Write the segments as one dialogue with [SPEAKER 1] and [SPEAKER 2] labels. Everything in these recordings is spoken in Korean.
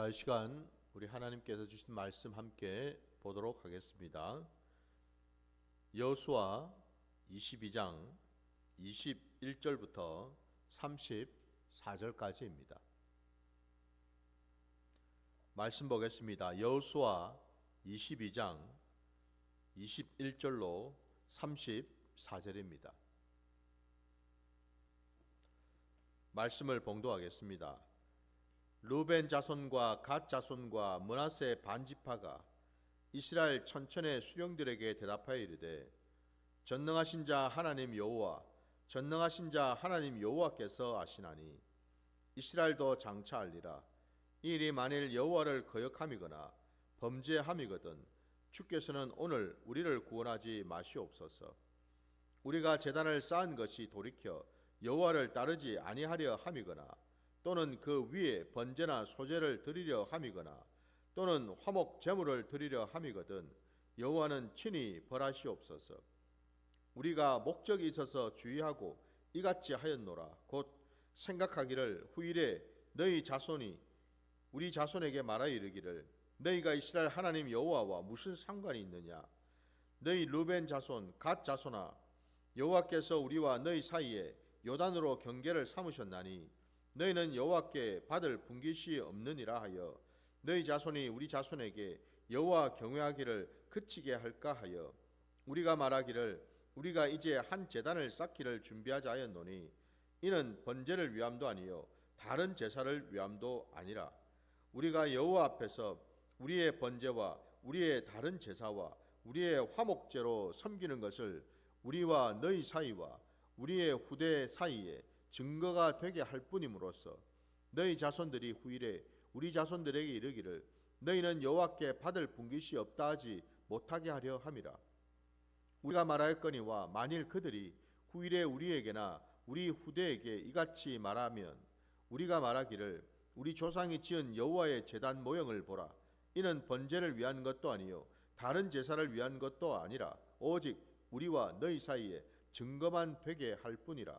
[SPEAKER 1] 이 시간 우리 하나님께서 주신 말씀 함께 보도록 하겠습니다. 여호수아 22장 21절부터 34절까지입니다. 말씀 보겠습니다. 여호수아 22장 21절로 34절입니다. 말씀을 봉독하겠습니다. 르벤 자손과 갓 자손과 므낫세 반지파가 이스라엘 천천의 수령들에게 대답하여 이르되, 전능하신 자 하나님 여호와, 전능하신 자 하나님 여호와께서 아시나니 이스라엘도 장차 알리라. 이 일이 만일 여호와를 거역함이거나 범죄함이거든 주께서는 오늘 우리를 구원하지 마시옵소서. 우리가 제단을 쌓은 것이 돌이켜 여호와를 따르지 아니하려 함이거나 또는 그 위에 번제나 소제를 드리려 함이거나 또는 화목 제물을 드리려 함이거든 여호와는 친히 벌하시옵소서. 우리가 목적이 있어서 주의하고 이같이 하였노라. 곧 생각하기를 후일에 너희 자손이 우리 자손에게 말하여 이르기를, 너희가 이스라엘 하나님 여호와와 무슨 상관이 있느냐? 너희 르벤 자손 갓 자손아, 여호와께서 우리와 너희 사이에 요단으로 경계를 삼으셨나니 너희는 여호와께 받을 분깃이 없느니라 하여 너희 자손이 우리 자손에게 여호와 경외하기를 그치게 할까 하여 우리가 말하기를 우리가 이제 한 제단을 쌓기를 준비하자 하였노니 이는 번제를 위함도 아니요 다른 제사를 위함도 아니라 우리가 여호와 앞에서 우리의 번제와 우리의 다른 제사와 우리의 화목제로 섬기는 것을 우리와 너희 사이와 우리의 후대 사이에 증거가 되게 할 뿐임으로써 너희 자손들이 후일에 우리 자손들에게 이르기를 너희는 여호와께 받을 분깃이 없다 하지 못하게 하려 함이라. 우리가 말하였거니와 만일 그들이 후일에 우리에게나 우리 후대에게 이같이 말하면 우리가 말하기를 우리 조상이 지은 여호와의 제단 모형을 보라. 이는 번제를 위한 것도 아니요 다른 제사를 위한 것도 아니라 오직 우리와 너희 사이에 증거만 되게 할 뿐이라.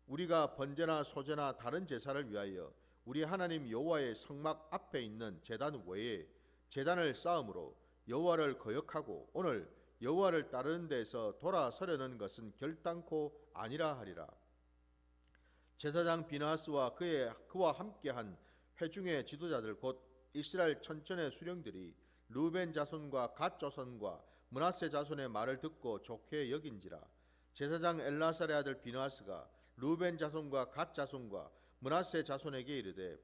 [SPEAKER 1] 우리가 번제나 소제나 다른 제사를 위하여 우리 하나님 여호와의 성막 앞에 있는 제단 외에 제단을 쌓음으로 여호와를 거역하고 오늘 여호와를 따르는 데에서 돌아서려는 것은 결단코 아니라 하리라. 제사장 비나스와 그와 함께한 회중의 지도자들 곧 이스라엘 천천의 수령들이 르벤 자손과 갓 자손과 므낫세 자손의 말을 듣고 좋게 여긴지라. 제사장 엘라살의 아들 비나스가 르벤 자손과 갓 자손과 므낫세 자손에게 이르되,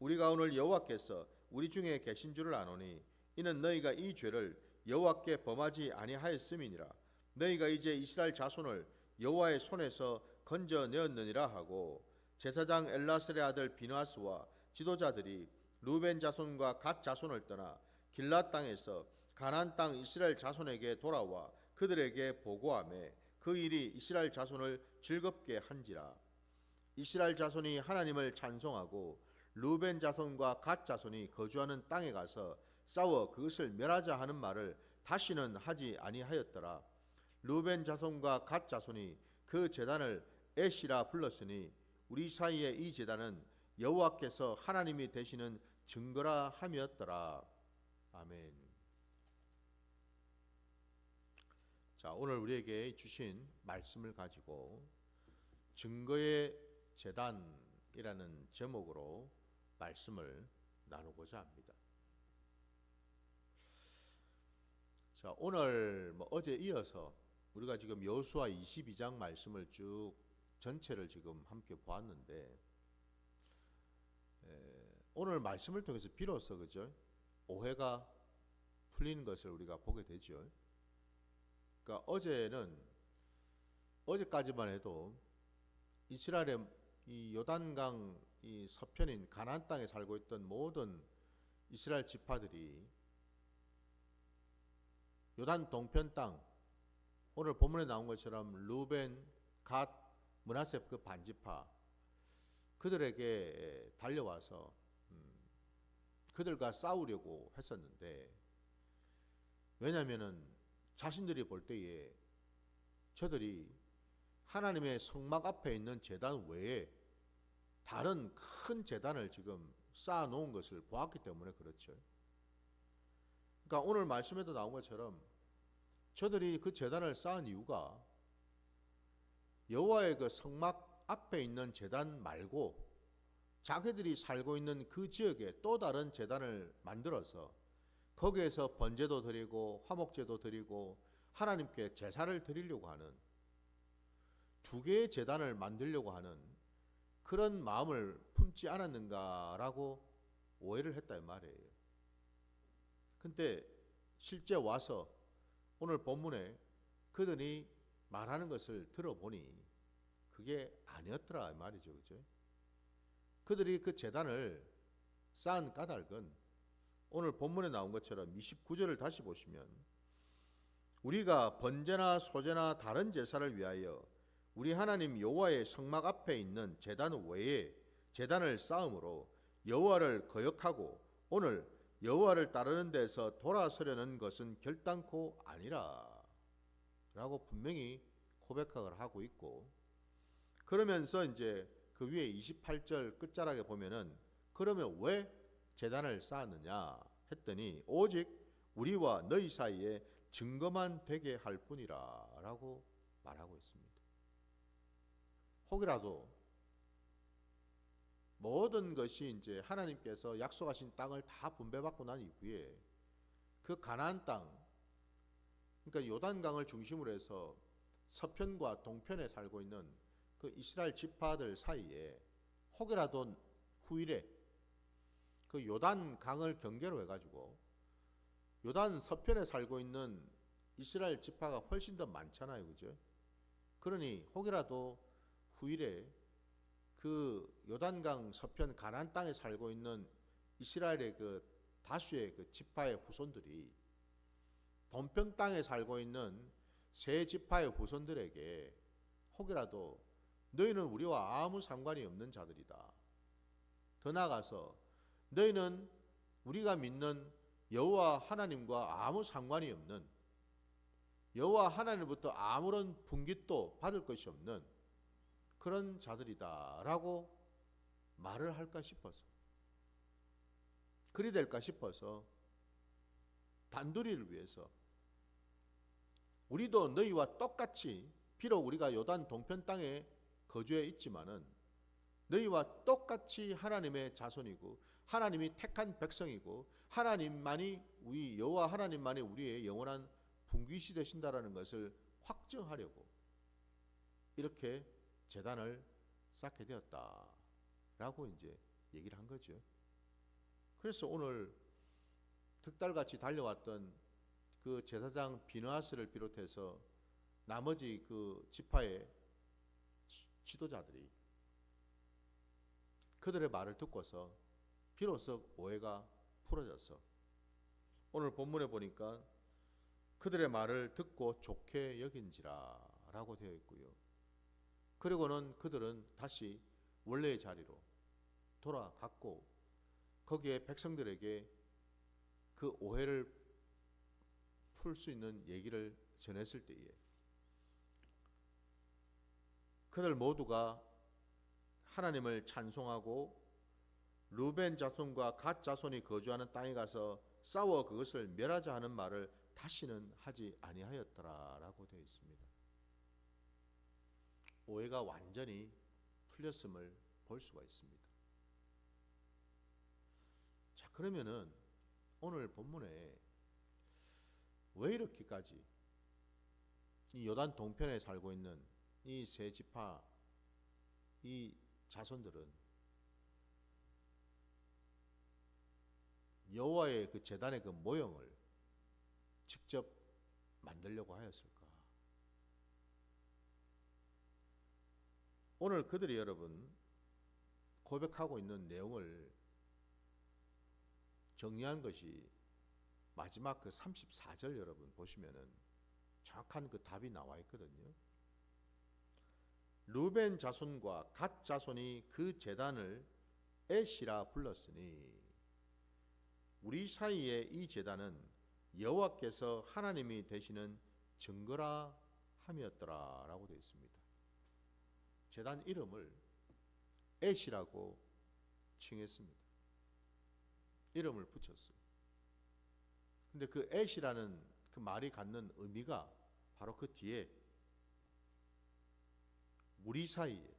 [SPEAKER 1] 우리가 오늘 여호와께서 우리 중에 계신 줄을 아노니 이는 너희가 이 죄를 여호와께 범하지 아니하였음이니라. 너희가 이제 이스라엘 자손을 여호와의 손에서 건져내었느니라 하고, 제사장 엘라살의 아들 비나스와 지도자들이 르벤 자손과 갓 자손을 떠나 길랏 땅에서 가나안 땅 이스라엘 자손에게 돌아와 그들에게 보고하며 그 일이 이스라엘 자손을 즐겁게 한지라. 이스라엘 자손이 하나님을 찬송하고 르벤 자손과 갓 자손이 거주하는 땅에 가서 싸워 그것을 멸하자 하는 말을 다시는 하지 아니하였더라. 르벤 자손과 갓 자손이 그 제단을 에시라 불렀으니 우리 사이에 이 제단은 여호와께서 하나님이 되시는 증거라 함이었더라. 아멘. 자, 오늘 우리에게 주신 말씀을 가지고 증거의 제단이라는 제목으로 말씀을 나누고자 합니다. 자, 오늘 어제 이어서 우리가 지금 여호수아 22장 말씀을 쭉 전체를 지금 함께 보았는데, 오늘 말씀을 통해서 비로소 그죠? 오해가 풀리는 것을 우리가 보게 되죠. 그러니까 어제까지만 해도 이스라엘의 이 요단강 이 서편인 가나안 땅에 살고 있던 모든 이스라엘 지파들이 요단 동편 땅, 오늘 본문에 나온 것처럼 르벤, 갓, 므낫세 그 반지파 그들에게 달려와서 그들과 싸우려고 했었는데, 왜냐하면은 자신들이 볼 때에 저들이 하나님의 성막 앞에 있는 제단 외에 다른 큰 제단을 지금 쌓아놓은 것을 보았기 때문에 그렇죠. 그러니까 오늘 말씀에도 나온 것처럼 저들이 그 제단을 쌓은 이유가 여호와의 그 성막 앞에 있는 제단 말고 자기들이 살고 있는 그 지역에 또 다른 제단을 만들어서 거기에서 번제도 드리고 화목제도 드리고 하나님께 제사를 드리려고 하는 두 개의 제단을 만들려고 하는 그런 마음을 품지 않았는가라고 오해를 했다 이 말이에요. 근데 실제 와서 오늘 본문에 그들이 말하는 것을 들어보니 그게 아니었더라 이 말이죠. 그죠? 그들이 그 제단을 쌓은 까닭은 오늘 본문에 나온 것처럼 29절을 다시 보시면 우리가 번제나 소제나 다른 제사를 위하여 우리 하나님 여호와의 성막 앞에 있는 제단 외에 제단을 쌓음으로 여호와를 거역하고 오늘 여호와를 따르는 데서 돌아서려는 것은 결단코 아니라 라고 분명히 고백을 하고 있고, 그러면서 이제 그 위에 28절 끝자락에 보면은 그러면 왜 제단을 쌓았느냐 했더니 오직 우리와 너희 사이에 증거만 되게 할 뿐이라 라고 말하고 있습니다. 혹이라도 모든 것이 이제 하나님께서 약속하신 땅을 다 분배받고 난 이후에 그 가나안 땅, 그러니까 요단강을 중심으로 해서 서편과 동편에 살고 있는 그 이스라엘 지파들 사이에 혹이라도 후일에 그 요단강을 경계로 해가지고 요단 서편에 살고 있는 이스라엘 지파가 훨씬 더 많잖아요, 그죠? 그러니 혹이라도 후일에 그 요단강 서편 가나안 땅에 살고 있는 이스라엘의 그 다수의 그 지파의 후손들이 동편 땅에 살고 있는 세 지파의 후손들에게 혹이라도 너희는 우리와 아무 상관이 없는 자들이다. 더 나아가서 너희는 우리가 믿는 여호와 하나님과 아무 상관이 없는, 여호와 하나님부터 아무런 분깃도 받을 것이 없는 그런 자들이다 라고 말을 할까 싶어서, 그리 될까 싶어서 단둘이를 위해서 우리도 너희와 똑같이, 비록 우리가 요단 동편 땅에 거주해 있지만은 너희와 똑같이 하나님의 자손이고 하나님이 택한 백성이고 하나님만이, 우리 여호와 하나님만이 우리의 영원한 분깃이 되신다라는 것을 확증하려고 이렇게 제단을 쌓게 되었다라고 이제 얘기를 한 거죠. 그래서 오늘 득달같이 달려왔던 그 제사장 비느하스를 비롯해서 나머지 그 지파의 지도자들이 그들의 말을 듣고서 비로소 오해가 풀어져서 오늘 본문에 보니까 그들의 말을 듣고 좋게 여긴지라 라고 되어 있고요. 그리고는 그들은 다시 원래의 자리로 돌아갔고 거기에 백성들에게 그 오해를 풀 수 있는 얘기를 전했을 때에 그들 모두가 하나님을 찬송하고 루벤 자손과 갓 자손이 거주하는 땅에 가서 싸워 그것을 멸하자 하는 말을 다시는 하지 아니하였더라라고 되어 있습니다. 오해가 완전히 풀렸음을 볼 수가 있습니다. 자, 그러면은 오늘 본문에 왜 이렇게까지 이 요단 동편에 살고 있는 이 세 지파, 이 자손들은 여호와의 그 제단의 그 모형을 직접 만들려고 하였을까? 오늘 그들이 여러분 고백하고 있는 내용을 정리한 것이 마지막 그 34절 여러분 보시면은 정확한 그 답이 나와 있거든요. 루벤 자손과 갓 자손이 그 제단을 에시라 불렀으니 우리 사이에 이 제단은 여호와께서 하나님이 되시는 증거라 함이었더라 라고 되어 있습니다. 제단 이름을 에시라고 칭했습니다. 이름을 붙였어요. 근데 그 엣이라는 그 말이 갖는 의미가 바로 그 뒤에 우리 사이에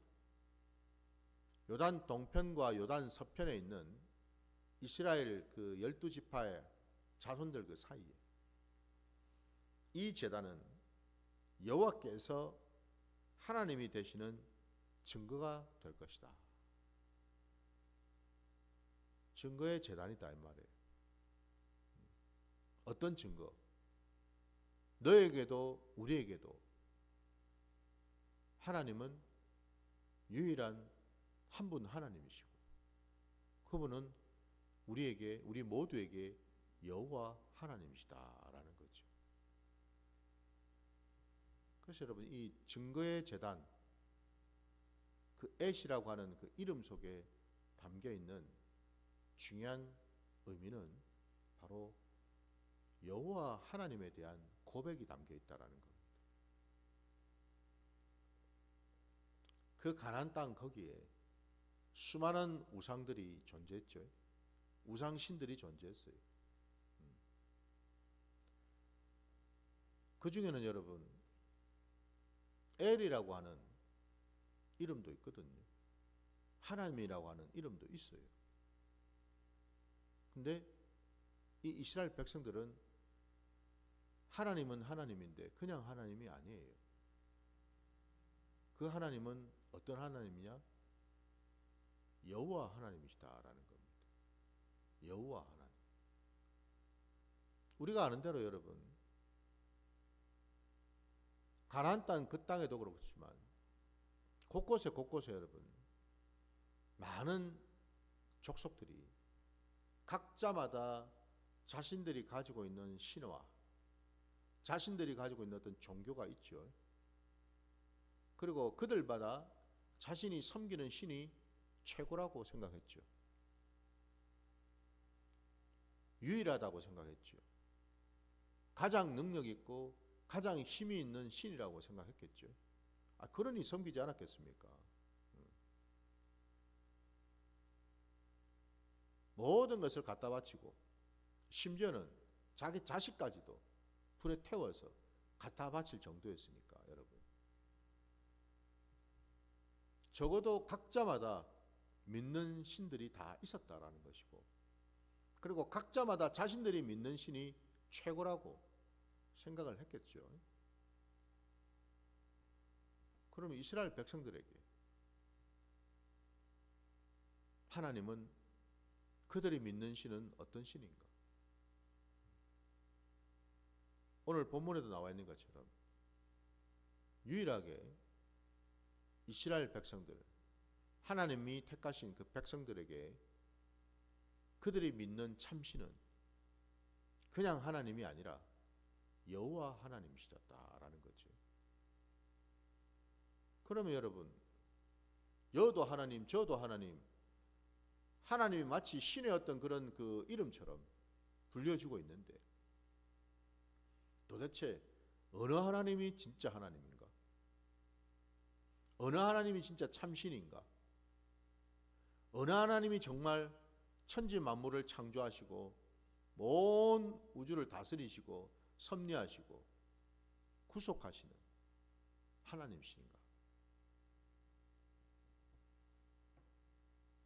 [SPEAKER 1] 요단 동편과 요단 서편에 있는 이스라엘 그 12지파의 자손들 그 사이에 이 제단은 여호와께서 하나님이 되시는 증거가 될 것이다. 증거의 제단이다 이 말이에요. 어떤 증거? 너에게도 우리에게도 하나님은 유일한 한 분 하나님이시고 그분은 우리 모두에게 여호와 하나님이시다라는 거죠. 그래서 여러분 이 증거의 제단 그 엣이라고 하는 그 이름 속에 담겨 있는 중요한 의미는 바로 여호와 하나님에 대한 고백이 담겨 있다라는 겁니다. 그 가나안 땅 거기에 수많은 우상들이 존재했죠. 우상신들이 존재했어요. 그 중에는 여러분 엘이라고 하는 이름도 있거든요. 하나님이라고 하는 이름도 있어요. 근데 이 이스라엘 백성들은 하나님은 하나님인데 그냥 하나님이 아니에요. 그 하나님은 어떤 하나님이냐? 여호와 하나님이시다라는 겁니다. 여호와 하나님. 우리가 아는 대로 여러분 가나안 땅 그 땅에도 그렇지만 곳곳에 여러분 많은 족속들이 각자마다 자신들이 가지고 있는 신화, 자신들이 가지고 있는 어떤 종교가 있죠. 그리고 그들마다 자신이 섬기는 신이 최고라고 생각했죠. 유일하다고 생각했죠. 가장 능력 있고 가장 힘이 있는 신이라고 생각했겠죠. 그러니 섬기지 않았겠습니까? 모든 것을 갖다 바치고 심지어는 자기 자식까지도 불에 태워서 갖다 바칠 정도였으니까 여러분. 적어도 각자마다 믿는 신들이 다 있었다라는 것이고 그리고 각자마다 자신들이 믿는 신이 최고라고 생각을 했겠죠. 그러면 이스라엘 백성들에게 하나님은 그들이 믿는 신은 어떤 신인가? 오늘 본문에도 나와 있는 것처럼 유일하게 이스라엘 백성들, 하나님이 택하신 그 백성들에게 그들이 믿는 참신은 그냥 하나님이 아니라 여호와 하나님이시다라는 거죠. 그러면 여러분, 여도 하나님, 저도 하나님, 하나님이 마치 신의 어떤 그런 그 이름처럼 불려주고 있는데 도대체 어느 하나님이 진짜 하나님인가? 어느 하나님이 진짜 참신인가? 어느 하나님이 정말 천지 만물을 창조하시고 온 우주를 다스리시고 섭리하시고 구속하시는 하나님이신가?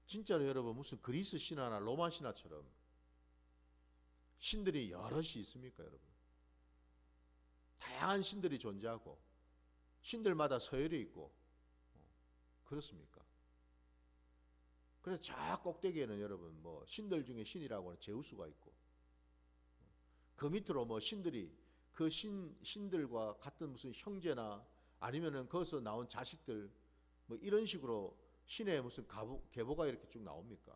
[SPEAKER 1] 진짜로 여러분 무슨 그리스 신화나 로마 신화처럼 신들이 여럿이 있습니까 여러분? 다양한 신들이 존재하고 신들마다 서열이 있고 그렇습니까? 그래서 저 꼭대기에는 여러분 뭐 신들 중에 신이라고 하는 제우스가 있고 그 밑으로 뭐 신들이 그 신들과 같은 무슨 형제나 아니면은 거기서 나온 자식들 뭐 이런 식으로 신의 무슨 계보가 이렇게 쭉 나옵니까?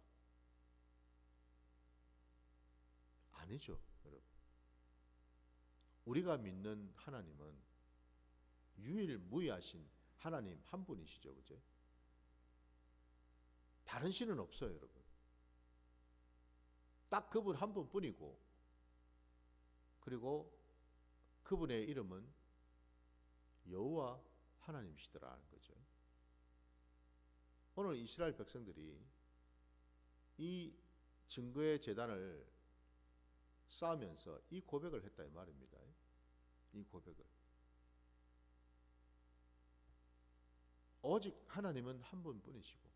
[SPEAKER 1] 아니죠, 여러분. 우리가 믿는 하나님은 유일무이하신 하나님 한 분이시죠, 그죠? 다른 신은 없어요, 여러분. 딱 그분 한 분뿐이고, 그리고 그분의 이름은 여호와 하나님이시더라는 거죠. 오늘 이스라엘 백성들이 이 증거의 제단을 쌓으면서 이 고백을 했다 이 말입니다. 이 고백을. 오직 하나님은 한 분뿐이시고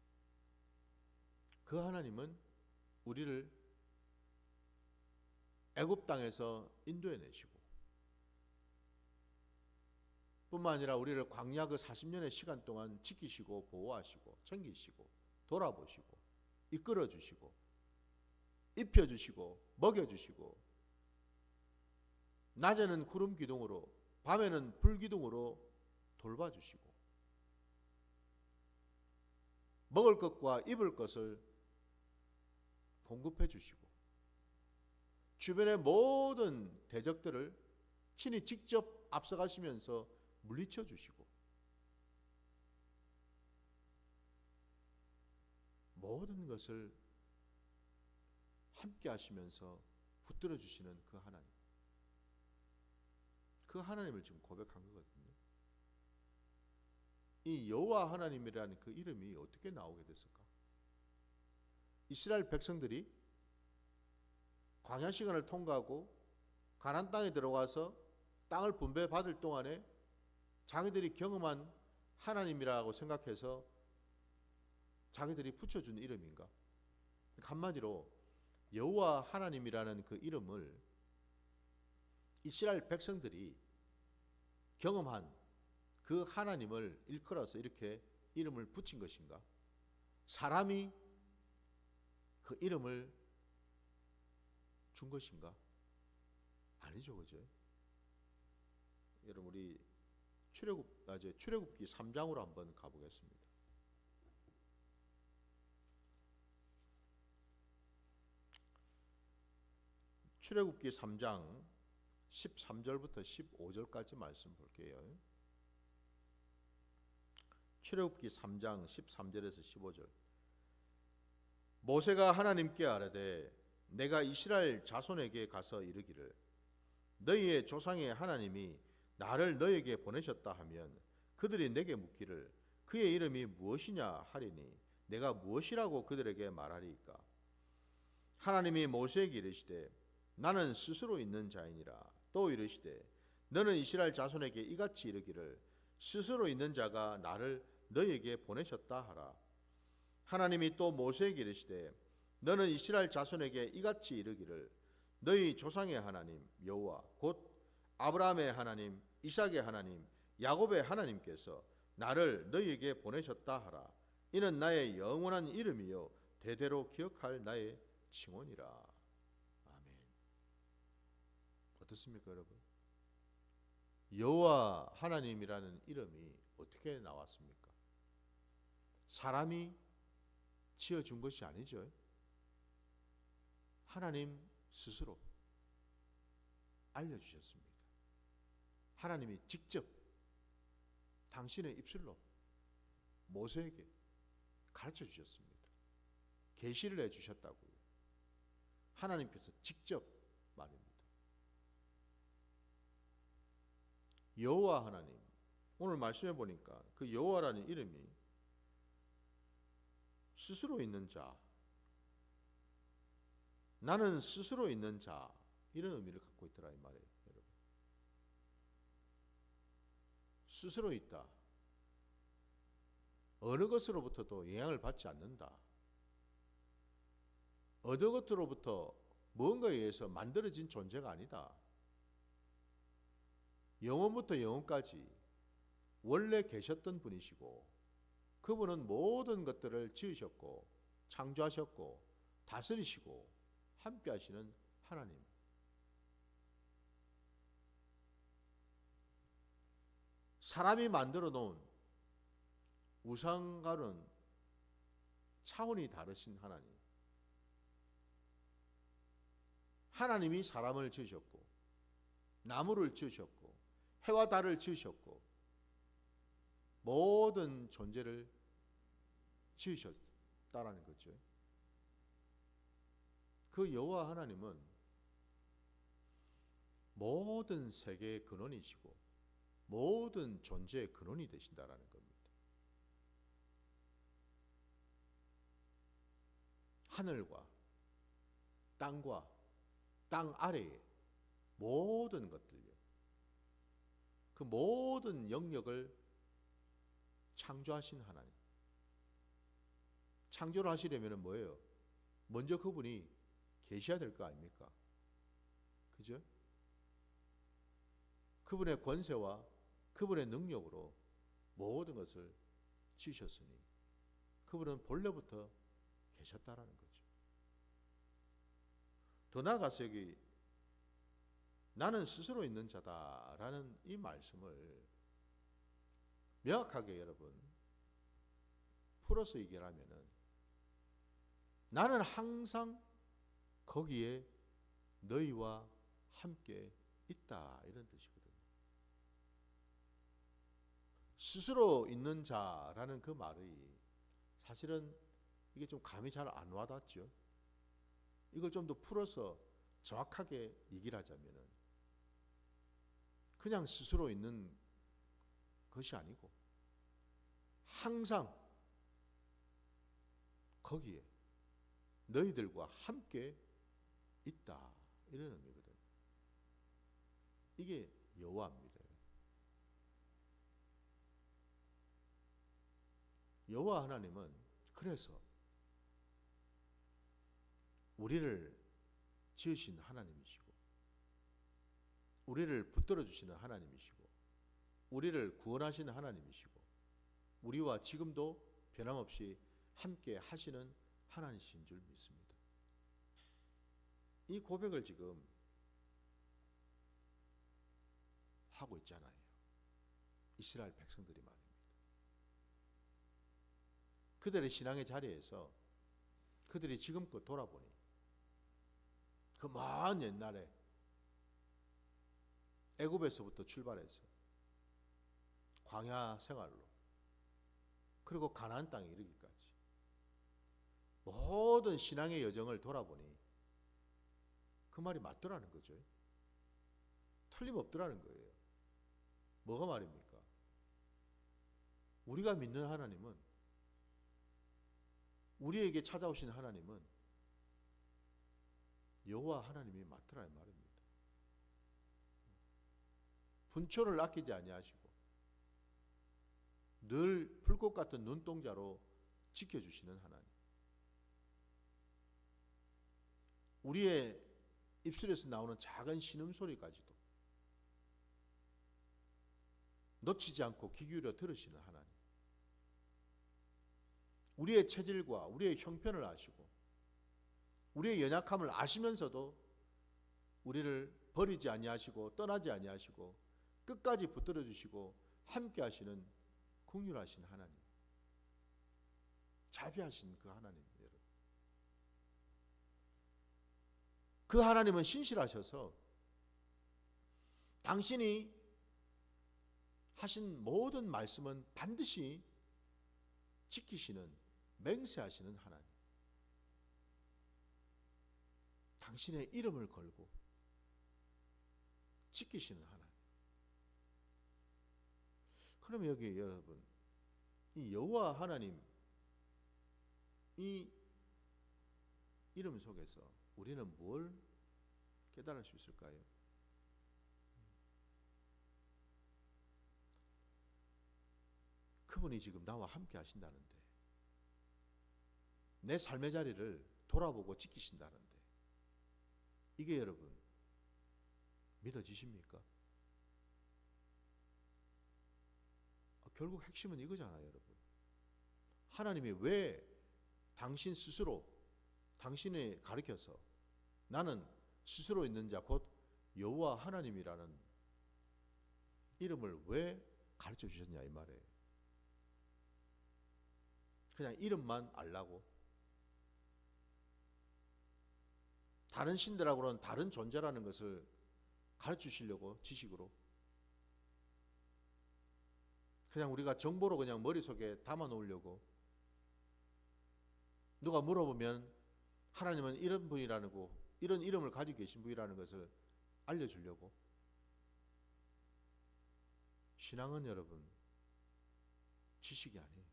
[SPEAKER 1] 그 하나님은 우리를 애굽 땅에서 인도해 내시고 뿐만 아니라 우리를 광야 그 40년의 시간 동안 지키시고 보호하시고 챙기시고 돌아보시고 이끌어 주시고 입혀 주시고 먹여 주시고 낮에는 구름 기둥으로 밤에는 불 기둥으로 돌봐 주시고 먹을 것과 입을 것을 공급해 주시고 주변의 모든 대적들을 친히 직접 앞서가시면서 물리쳐 주시고 모든 것을 함께 하시면서 붙들어 주시는 그 하나님, 그 하나님을 지금 고백한 거거든요. 이 여호와 하나님이라는 그 이름이 어떻게 나오게 됐을까? 이스라엘 백성들이 광야 시간을 통과하고 가나안 땅에 들어가서 땅을 분배받을 동안에 자기들이 경험한 하나님이라고 생각해서 자기들이 붙여준 이름인가? 한마디로 여호와 하나님이라는 그 이름을 이스라엘 백성들이 경험한 그 하나님을 일컬어서 이렇게 이름을 붙인 것인가? 사람이 그 이름을 준 것인가? 아니죠, 그죠? 여러분 우리 출애굽기 3장으로 한번 가보겠습니다. 출애굽기 3장 13절부터 15절까지 말씀 볼게요. 출애굽기 3장 13절에서 15절. 모세가 하나님께 아뢰되 내가 이스라엘 자손에게 가서 이르기를 너희의 조상의 하나님이 나를 너에게 보내셨다 하면 그들이 내게 묻기를 그의 이름이 무엇이냐 하리니 내가 무엇이라고 그들에게 말하리이까? 하나님이 모세에게 이르시되 나는 스스로 있는 자이니라. 또 이르시되 너는 이스라엘 자손에게 이같이 이르기를 스스로 있는 자가 나를 너에게 보내셨다 하라. 하나님이 또 모세에게 이르시되 너는 이스라엘 자손에게 이같이 이르기를 너희 조상의 하나님 여호와 곧 아브라함의 하나님 이삭의 하나님 야곱의 하나님께서 나를 너희에게 보내셨다 하라. 이는 나의 영원한 이름이요 대대로 기억할 나의 칭언이라. 아멘. 어떻습니까, 여러분? 여호와 하나님이라는 이름이 어떻게 나왔습니까? 사람이 지어준 것이 아니죠. 하나님 스스로 알려주셨습니다. 하나님이 직접 당신의 입술로 모세에게 가르쳐 주셨습니다. 계시를 해주셨다고요. 하나님께서 직접 말입니다. 여호와 하나님, 오늘 말씀해 보니까 그 여호와라는 이름이 스스로 있는 자, 나는 스스로 있는 자, 이런 의미를 갖고 있더라 이 말이에요, 여러분. 스스로 있다. 어느 것으로부터도 영향을 받지 않는다. 어느 것으로부터 무언가에 의해서 만들어진 존재가 아니다. 영원부터 영원까지 원래 계셨던 분이시고 그분은 모든 것들을 지으셨고 창조하셨고 다스리시고 함께 하시는 하나님. 사람이 만들어 놓은 우상과는 차원이 다르신 하나님. 하나님이 사람을 지으셨고 나무를 지으셨고 해와 달을 지으셨고 모든 존재를 지으셨다라는 거죠. 그 여호와 하나님은 모든 세계의 근원이시고 모든 존재의 근원이 되신다라는 겁니다. 하늘과 땅과 땅 아래에 모든 것들요. 그 모든 영역을 창조하신 하나님. 창조를 하시려면 뭐예요? 먼저 그분이 계셔야 될 거 아닙니까? 그죠? 그분의 권세와 그분의 능력으로 모든 것을 지으셨으니 그분은 본래부터 계셨다라는 거죠. 더 나아가서 여기 나는 스스로 있는 자다라는 이 말씀을 명확하게 여러분 풀어서 얘기하면은 나는 항상 거기에 너희와 함께 있다 이런 뜻이거든요. 스스로 있는 자라는 그 말이 사실은 이게 좀 감이 잘 안 와닿죠. 이걸 좀 더 풀어서 정확하게 얘기를 하자면은 그냥 스스로 있는 것이 아니고 항상 거기에 너희들과 함께 있다 이런 의미거든. 이게 여호와입니다. 여호와 하나님은 그래서 우리를 지으신 하나님이시고 우리를 붙들어 주시는 하나님이시고 우리를 구원하시는 하나님이시고 우리와 지금도 변함없이 함께 하시는 하나님이신 줄 믿습니다. 이 고백을 지금 하고 있잖아요. 이스라엘 백성들이 말입니다. 그들의 신앙의 자리에서 그들이 지금껏 돌아보니 그 먼 옛날에 애굽에서부터 출발해서 광야 생활로 그리고 가나안 땅에 이르기까지 모든 신앙의 여정을 돌아보니 그 말이 맞더라는 거죠. 틀림없더라는 거예요. 뭐가 말입니까? 우리가 믿는 하나님은 우리에게 찾아오신 하나님은 여호와 하나님이 맞더라 이 말입니다. 분초를 아끼지 아니하시고 늘 불꽃 같은 눈동자로 지켜주시는 하나님. 우리의 입술에서 나오는 작은 신음소리까지도 놓치지 않고 귀 기울여 들으시는 하나님. 우리의 체질과 우리의 형편을 아시고 우리의 연약함을 아시면서도 우리를 버리지 아니하시고 떠나지 아니하시고 끝까지 붙들어 주시고 함께 하시는 긍휼하신 하나님. 자비하신 그 하나님 여러분. 그 하나님은 신실하셔서 당신이 하신 모든 말씀은 반드시 지키시는 맹세하시는 하나님. 당신의 이름을 걸고 지키시는 하나님. 그럼 여기 여러분 이 여호와 하나님 이 이름 속에서 우리는 뭘 깨달을 수 있을까요? 그분이 지금 나와 함께 하신다는데 내 삶의 자리를 돌아보고 지키신다는데 이게 여러분 믿어지십니까? 결국 핵심은 이거잖아요, 여러분. 하나님이 왜 당신 스스로 당신이 가르쳐서 나는 스스로 있는 자 곧 여호와 하나님이라는 이름을 왜 가르쳐 주셨냐 이 말이에요. 그냥 이름만 알라고 다른 신들하고는 다른 존재라는 것을 가르쳐 주시려고 지식으로 그냥 우리가 정보로 그냥 머릿속에 담아 놓으려고 누가 물어보면 하나님은 이런 분이라는 거 이런 이름을 가지고 계신 분이라는 것을 알려주려고. 신앙은 여러분 지식이 아니에요.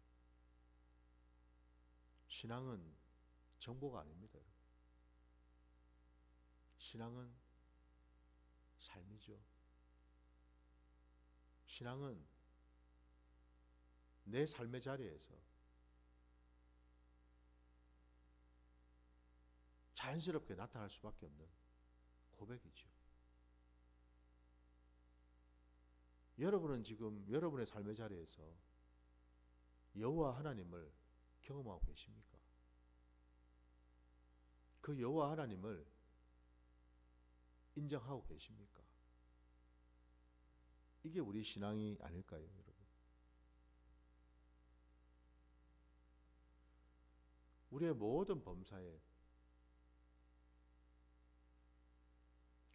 [SPEAKER 1] 신앙은 정보가 아닙니다. 신앙은 삶이죠. 신앙은 내 삶의 자리에서 자연스럽게 나타날 수밖에 없는 고백이죠. 여러분은 지금 여러분의 삶의 자리에서 여호와 하나님을 경험하고 계십니까? 그 여호와 하나님을 인정하고 계십니까? 이게 우리 신앙이 아닐까요, 여러분? 우리의 모든 범사에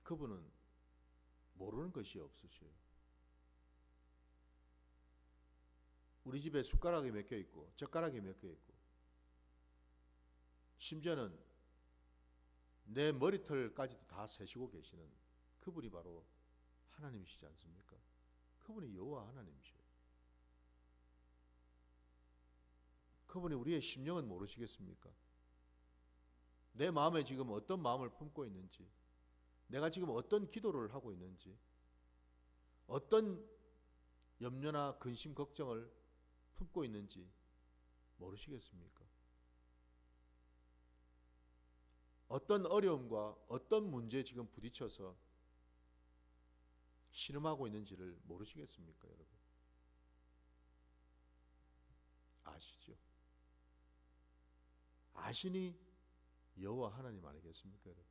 [SPEAKER 1] 그분은 모르는 것이 없으셔요. 우리 집에 숟가락이 몇 개 있고 젓가락이 몇 개 있고 심지어는 내 머리털까지도 다 세시고 계시는 그분이 바로 하나님이시지 않습니까? 그분이 여호와 하나님이셔요. 그분이 우리의 심령은 모르시겠습니까? 내 마음에 지금 어떤 마음을 품고 있는지, 내가 지금 어떤 기도를 하고 있는지, 어떤 염려나 근심, 걱정을 품고 있는지 모르시겠습니까? 어떤 어려움과 어떤 문제에 지금 부딪혀서 신음하고 있는지를 모르시겠습니까, 여러분? 아시죠? 아시니 여호와 하나님 아니겠습니까, 여러분?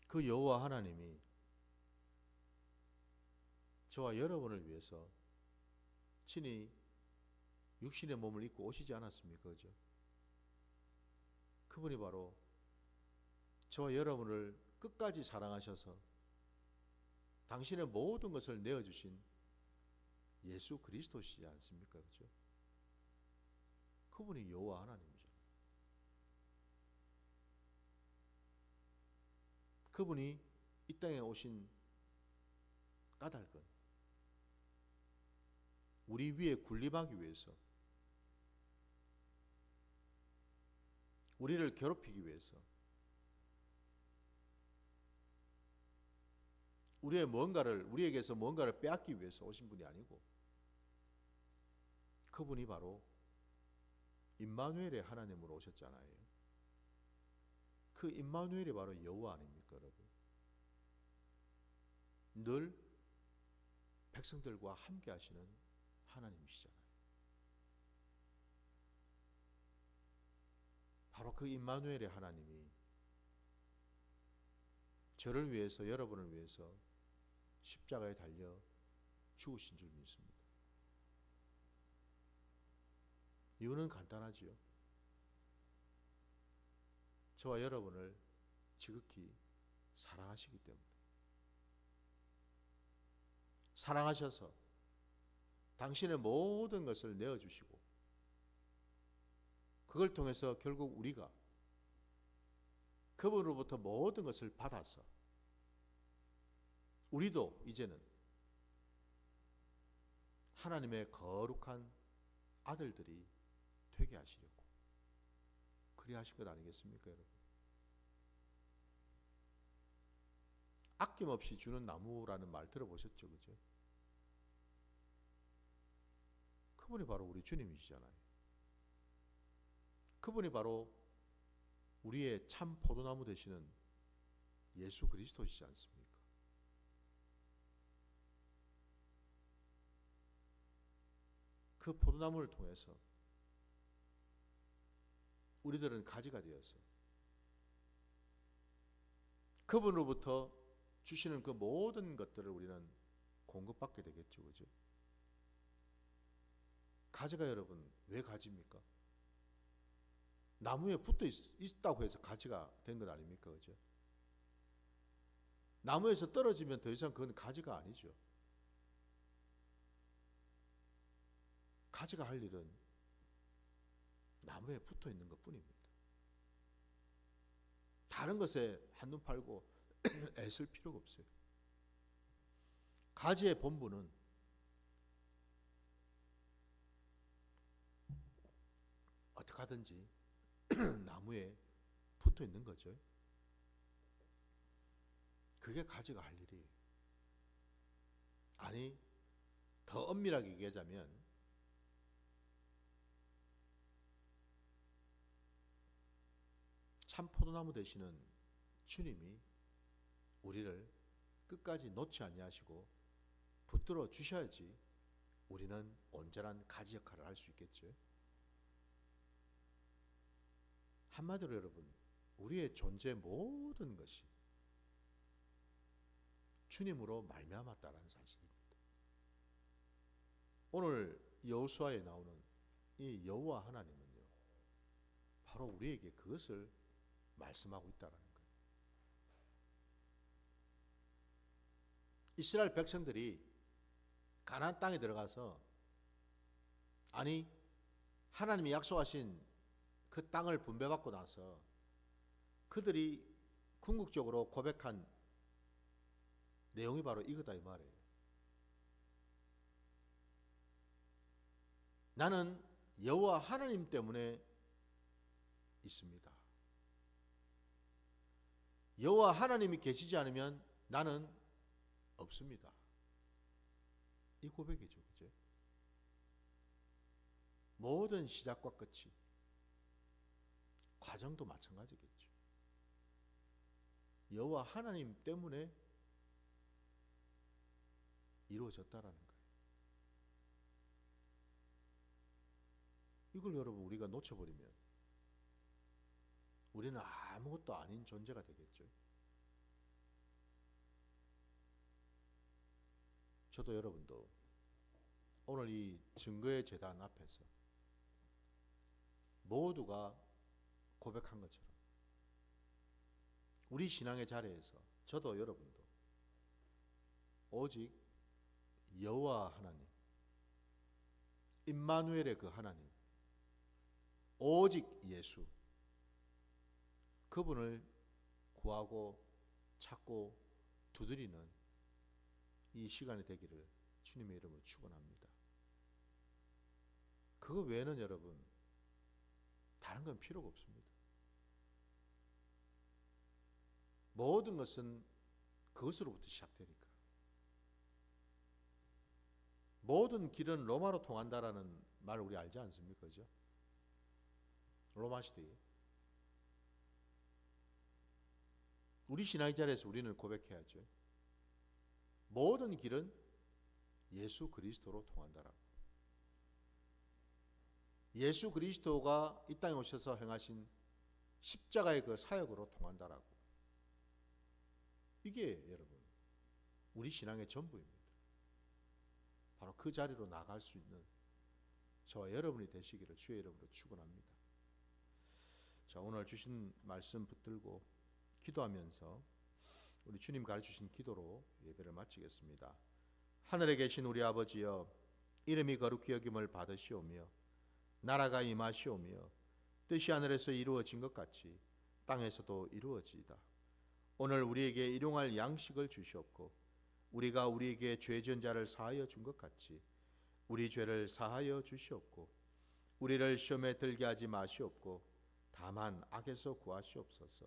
[SPEAKER 1] 그 여호와 하나님이 저와 여러분을 위해서 친히 육신의 몸을 입고 오시지 않았습니까? 그죠? 그분이 바로 저와 여러분을 끝까지 사랑하셔서 당신의 모든 것을 내어주신 예수 그리스도시지 않습니까? 그죠? 그분이 여호와 하나님이죠. 그분이 이 땅에 오신 까닭은 우리 위에 군림하기 위해서, 우리를 괴롭히기 위해서, 우리에게서 뭔가를 빼앗기 위해서 오신 분이 아니고, 그분이 바로 임마누엘의 하나님으로 오셨잖아요. 그 임마누엘이 바로 여호와 아닙니까, 여러분? 늘 백성들과 함께 하시는 하나님이시잖아요. 바로 그 임마누엘의 하나님이 저를 위해서, 여러분을 위해서 십자가에 달려 죽으신 줄 믿습니다. 이유는 간단하지요. 저와 여러분을 지극히 사랑하시기 때문에. 사랑하셔서 당신의 모든 것을 내어주시고, 그걸 통해서 결국 우리가 그분으로부터 모든 것을 받아서 우리도 이제는 하나님의 거룩한 아들들이 되게 하시려고 그리 하신 것 아니겠습니까, 여러분? 아낌없이 주는 나무라는 말 들어보셨죠, 그죠? 그분이 바로 우리 주님이시잖아요. 그분이 바로 우리의 참 포도나무 되시는 예수 그리스도시지 않습니까? 그 포도나무를 통해서 우리들은 가지가 되어서 그분으로부터 주시는 그 모든 것들을 우리는 공급받게 되겠죠, 그죠? 가지가 여러분 왜 가지입니까? 나무에 붙어 있다고 해서 가지가 된 것 아닙니까, 그죠? 나무에서 떨어지면 더 이상 그건 가지가 아니죠. 가지가 할 일은 나무에 붙어 있는 것 뿐입니다. 다른 것에 한눈 팔고 애쓸 필요가 없어요. 가지의 본분은 어떻게 하든지 나무에 붙어 있는 거죠. 그게 가지가 할 일이에요. 아니, 더 엄밀하게 얘기하자면 참 포도나무 되시는 주님이 우리를 끝까지 놓지 아니하시고 붙들어 주셔야지 우리는 온전한 가지 역할을 할 수 있겠죠. 한마디로 여러분, 우리의 존재 모든 것이 주님으로 말미암았다는 사실입니다. 오늘 여호수아에 나오는 이 여호와 하나님은요, 바로 우리에게 그것을 말씀하고 있다는 거예요. 이스라엘 백성들이 가나안 땅에 들어가서, 아니 하나님이 약속하신 그 땅을 분배받고 나서 그들이 궁극적으로 고백한 내용이 바로 이거다 이 말이에요. 나는 여호와 하나님 때문에 있습니다. 여호와 하나님이 계시지 않으면 나는 없습니다. 이 고백이죠, 그죠? 모든 시작과 끝이, 과정도 마찬가지겠죠. 여호와 하나님 때문에 이루어졌다라는 거예요. 이걸 여러분 우리가 놓쳐버리면 우리는 아무것도 아닌 존재가 되겠죠. 저도 여러분도 오늘 이 증거의 제단 앞에서 모두가 고백한 것처럼 우리 신앙의 자리에서 저도 여러분도 오직 여호와 하나님, 임마누엘의 그 하나님, 오직 예수, 그분을 구하고 찾고 두드리는 이 시간이 되기를 주님의 이름으로 축원합니다. 그거 외에는 여러분 다른 건 필요가 없습니다. 모든 것은 그것으로부터 시작되니까. 모든 길은 로마로 통한다라는 말 우리 알지 않습니까? 그죠? 로마 시대에 우리 신앙의 자리에서 우리는 고백해야죠. 모든 길은 예수 그리스도로 통한다라고. 예수 그리스도가 이 땅에 오셔서 행하신 십자가의 그 사역으로 통한다라고. 이게 여러분 우리 신앙의 전부입니다. 바로 그 자리로 나갈 수 있는 저와 여러분이 되시기를 주의 이름으로 축원합니다. 자, 오늘 주신 말씀 붙들고 기도하면서 우리 주님 가르치신 기도로 예배를 마치겠습니다. 하늘에 계신 우리 아버지여, 이름이 거룩히 여김을 받으시오며 나라가 임하시오며 뜻이 하늘에서 이루어진 것 같이 땅에서도 이루어지이다. 오늘 우리에게 일용할 양식을 주시옵고 우리가 우리에게 죄 지은 자를 사하여 준 것 같이 우리 죄를 사하여 주시옵고 우리를 시험에 들게 하지 마시옵고 다만 악에서 구하시옵소서.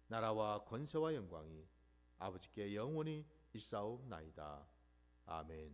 [SPEAKER 1] 나라와 권세와 영광이 아버지께 영원히 있사옵나이다. 아멘.